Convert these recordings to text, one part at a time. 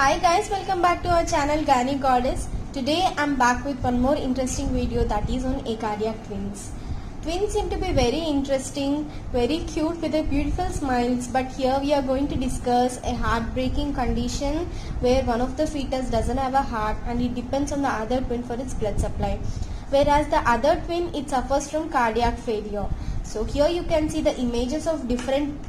Hi guys, welcome back to our channel Gynae Goddess. Today I'm back with one more interesting video that is on acardiac twins. Twins seem to be very interesting, very cute with their beautiful smiles, but here we are going to discuss a heartbreaking condition where one of the fetus doesn't have a heart and it depends on the other twin for its blood supply. Whereas the other twin, it suffers from cardiac failure. So here you can see the images of different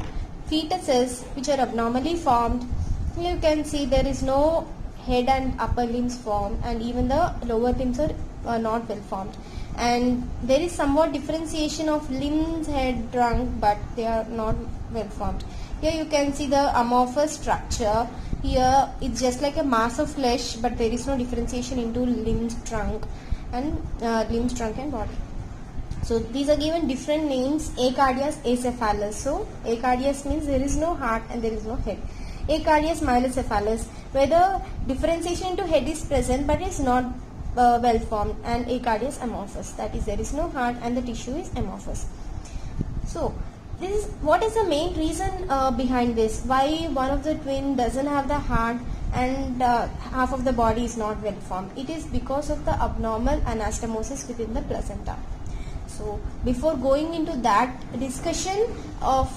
fetuses which are abnormally formed. Here you can see there is no head and upper limbs formed, and even the lower limbs are not well formed, and there is somewhat differentiation of limbs, head, trunk, but they are not well formed. Here you can see the amorphous structure. Here it's just like a mass of flesh, but there is no differentiation into limbs, trunk and body. So these are given different names: acardias, acephalus. So acardias means there is no heart and there is no head. Acardias, myelocephalus, where the differentiation into head is present but is not well formed, and acardias amorphous, that is there is no heart and the tissue is amorphous. So this is what is the main reason behind this, why one of the twin doesn't have the heart and half of the body is not well formed. It is because of the abnormal anastomosis within the placenta. So before going into that discussion of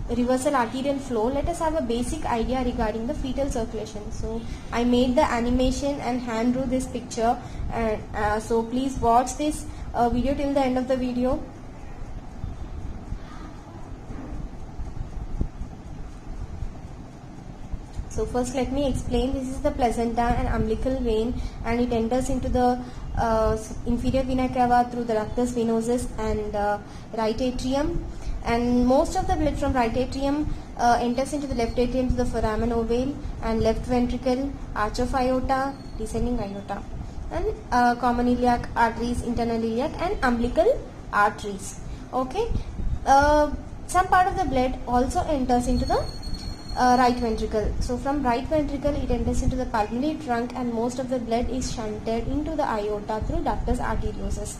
reversal arterial flow, let us have a basic idea regarding the fetal circulation. So I made the animation and hand drew this picture, and so please watch this video till the end of the video. So first let me explain. This is the placenta and umbilical vein, and it enters into the inferior vena cava through the ductus venosus and right atrium, and most of the blood from right atrium enters into the left atrium to the foramen ovale and left ventricle, arch of aorta, descending aorta, and common iliac arteries, internal iliac and umbilical arteries. Okay, some part of the blood also enters into the right ventricle. So from right ventricle it enters into the pulmonary trunk, and most of the blood is shunted into the aorta through ductus arteriosus.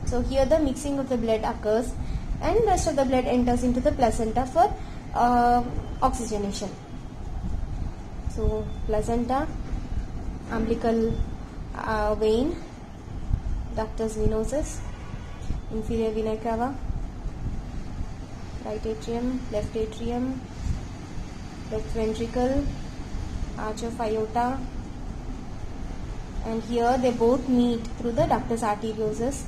So here the mixing of the blood occurs, and rest of the blood enters into the placenta for oxygenation. So placenta, umbilical vein, ductus venosus, inferior vena cava, right atrium, left ventricle, arch of aorta, and here they both meet through the ductus arteriosus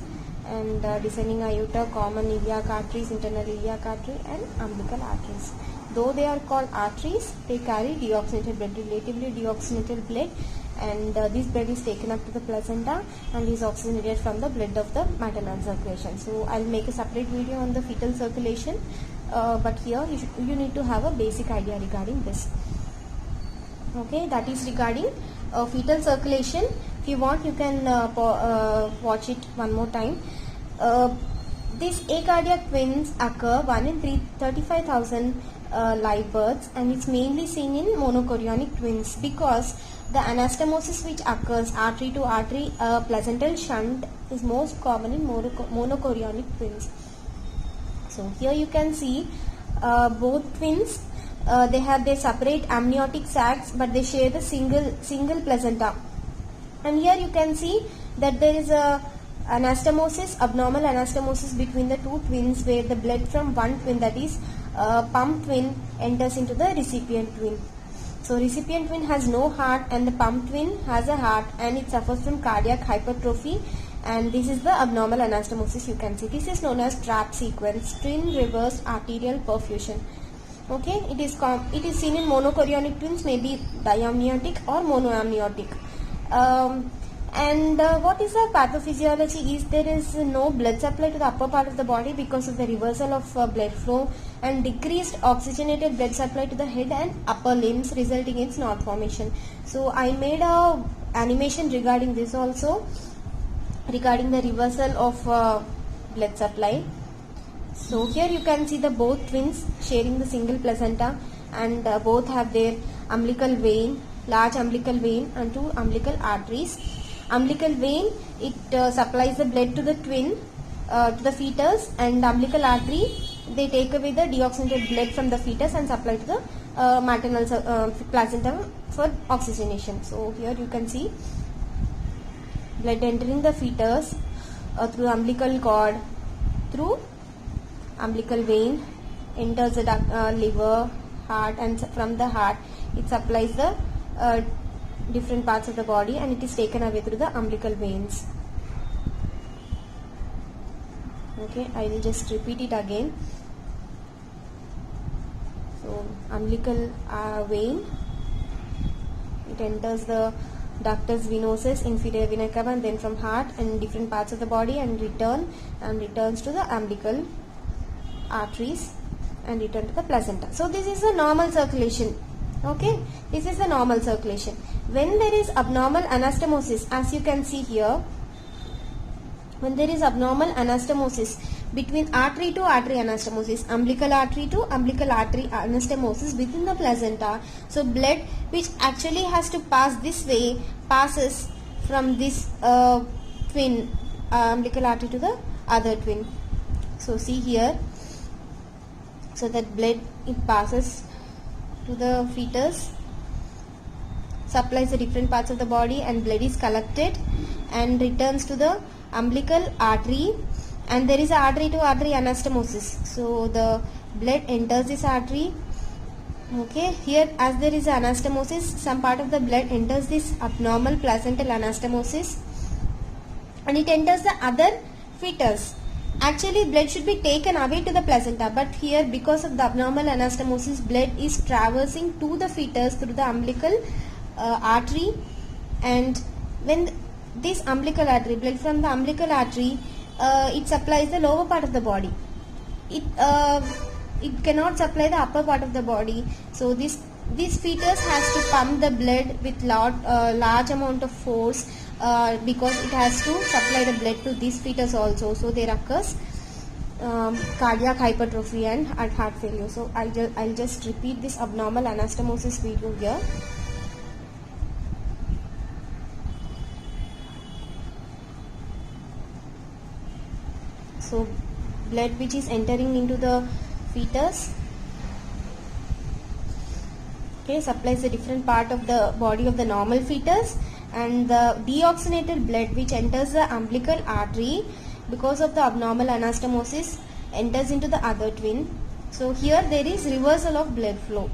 and descending aorta, common iliac arteries, internal iliac artery and umbilical arteries. Though they are called arteries, they carry deoxygenated blood, relatively deoxygenated blood, and this blood is taken up to the placenta and is oxygenated from the blood of the maternal circulation. So I'll make a separate video on the fetal circulation, but here you need to have a basic idea regarding this. Okay, that is regarding fetal circulation. If you want, you can watch it one more time. These acardiac twins occur 1 in 35,000 live births, and it's mainly seen in monochorionic twins because the anastomosis which occurs artery to artery, placental shunt, is most common in monochorionic twins. So here you can see both twins, they have their separate amniotic sacs, but they share the single placenta. And here you can see that there is a abnormal anastomosis between the two twins, where the blood from one twin, that is pump twin, enters into the recipient twin. So recipient twin has no heart and the pump twin has a heart, and it suffers from cardiac hypertrophy, and this is the abnormal anastomosis you can see. This is known as trap sequence, twin reversed arterial perfusion. Okay, it is seen in monochorionic twins, maybe diamniotic or monoamniotic. And what is the pathophysiology is there is no blood supply to the upper part of the body because of the reversal of blood flow, and decreased oxygenated blood supply to the head and upper limbs, resulting in knot formation. So I made a animation regarding this also, regarding the reversal of blood supply. So here you can see the both twins sharing the single placenta, and both have their umbilical vein, large umbilical vein and two umbilical arteries. Umbilical vein, it supplies the blood to the twin, to the fetus, and the umbilical artery, they take away the deoxygenated blood from the fetus and supply to the maternal placenta for oxygenation. So here you can see blood entering the fetus through umbilical cord, through umbilical vein, enters the liver, heart, and from the heart it supplies the different parts of the body, and it is taken away through the umbilical veins. Okay, I will just repeat it again. So umbilical vein, it enters the ductus venosus, inferior vena cava, and then from heart and different parts of the body, and returns to the umbilical arteries and return to the placenta. So this is a normal circulation. Okay, this is the normal circulation. When there is abnormal anastomosis, as you can see here, when there is abnormal anastomosis between artery to artery anastomosis, umbilical artery to umbilical artery anastomosis within the placenta, so blood which actually has to pass this way passes from this twin umbilical artery to the other twin. So see here, so that blood it passes to the fetus, supplies the different parts of the body, and blood is collected and returns to the umbilical artery, and there is a artery to artery anastomosis. So the blood enters this artery. Okay, here as there is anastomosis, some part of the blood enters this abnormal placental anastomosis and it enters the other fetus. Actually blood should be taken away to the placenta, but here because of the abnormal anastomosis, blood is traversing to the fetus through the umbilical artery, and when this umbilical artery, blood from the umbilical artery, it supplies the lower part of the body. It cannot supply the upper part of the body. So this fetus has to pump the blood with large amount of force because it has to supply the blood to this fetus also. So there occurs cardiac hypertrophy and heart failure. So I'll just repeat this abnormal anastomosis video here. So blood which is entering into the fetus, okay, supplies a different part of the body of the normal fetus, and the deoxygenated blood which enters the umbilical artery because of the abnormal anastomosis enters into the other twin. So here there is reversal of blood flow.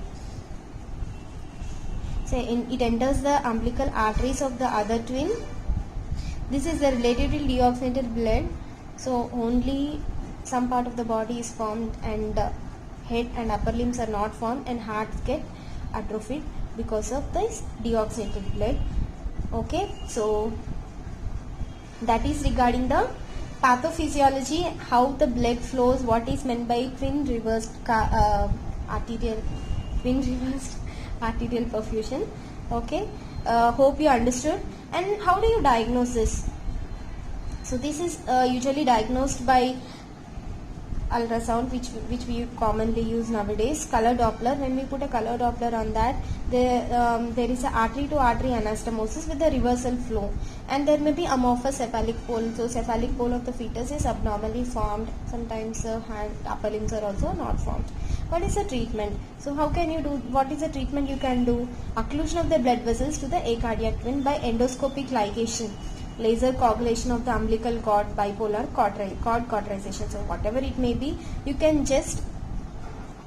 So it enters the umbilical arteries of the other twin. This is the relatively deoxygenated blood. So only some part of the body is formed, and head and upper limbs are not formed, and hearts get atrophied because of this deoxygenated blood. Okay, so that is regarding the pathophysiology, how the blood flows, what is meant by twin reversed arterial perfusion. Okay, hope you understood. And how do you diagnose this? So this is usually diagnosed by ultrasound, which we commonly use nowadays. Color Doppler, when we put a color Doppler on that, there is a artery to artery anastomosis with the reversal flow, and there may be amorphous cephalic pole. So cephalic pole of the fetus is abnormally formed. Sometimes hand, upper limbs are also not formed. What is the treatment? So how can you do? What is the treatment you can do? Occlusion of the blood vessels to the acardiac twin by endoscopic ligation, laser coagulation of the umbilical cord, bipolar cord cauterization. So whatever it may be, you can just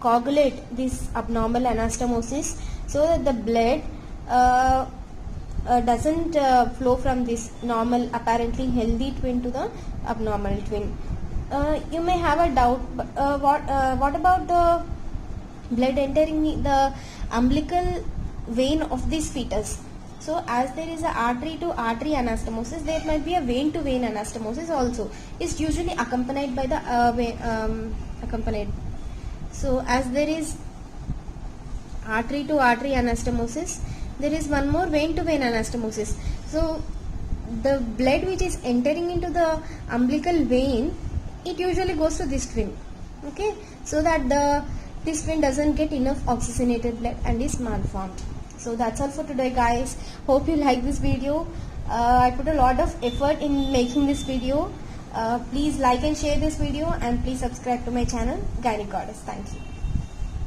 coagulate this abnormal anastomosis so that the blood doesn't flow from this normal, apparently healthy twin to the abnormal twin. You may have a doubt, what about the blood entering the umbilical vein of this fetus? So as there is a artery to artery anastomosis, there might be a vein to vein anastomosis also. It's usually accompanied by the So as there is artery to artery anastomosis, there is one more vein to vein anastomosis. So the blood which is entering into the umbilical vein, it usually goes to this twin. Okay, so that this twin doesn't get enough oxygenated blood and is malformed. So that's all for today, guys. Hope you like this video. I put a lot of effort in making this video. Please like and share this video, and please subscribe to my channel, Gynae Goddess. Thank you.